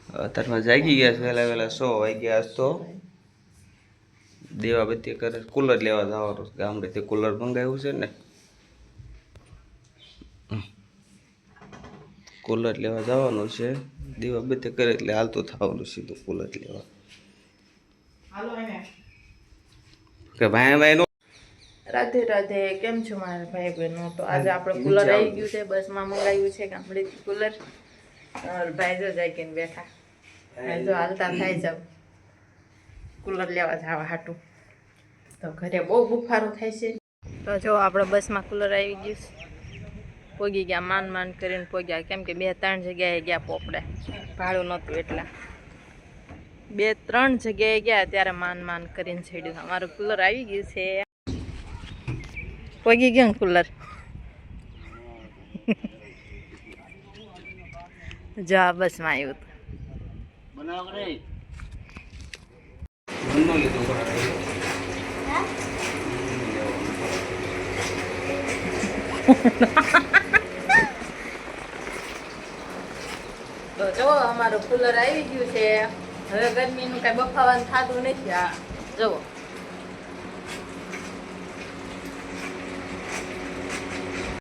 અત્યારમાં જાગી ગયા છે વહેલા વહેલા 100 વાગ્યા. આજ તો દીવાબત્તી કરે. કુલર લેવા જવાનું ગામડેથી કુલર મંગાવ્યું છે ને, કુલર લેવા જવાનું છે. દીવાબત્તી કરે એટલે હાલતું થવાનું સીધું કુલર લેવા. કે ભાઈ નો રાધે રાધે, કેમ છો મારા ભાઈ બહેનો? તો આજે આપણે કુલર આવી ગયું છે, બસમાં મંગાવ્યું છે ગામડેથી કુલર. ભાઈ જો જાગીને બેઠા, ભાઈ જો હાલતા થાય જાવ કુલર લેવા જવા હાટું. તો ઘરે બહુ બુફારો થાય છે. તો જો આપણે બસમાં કુલર આવી ગયું છે. પોગી ગયા, માંડ કરીને પોગ્યા, કેમ કે 2-3 જગ્યાએ ગયા પોપડે, ભાડું નહોતું એટલા. 2-3 જગ્યાએ ગયા ત્યારે માંડ કરીને છેડ્યું. અમારું કુલર આવી ગયું છે. પોગી ગયું કુલર. જો આ બસમાં આવ્યું તો જો અમારું કુલર આવી ગયું છે. હવે ગરમીનું કઈ બફાવાનું થતું નથી. આ જુઓ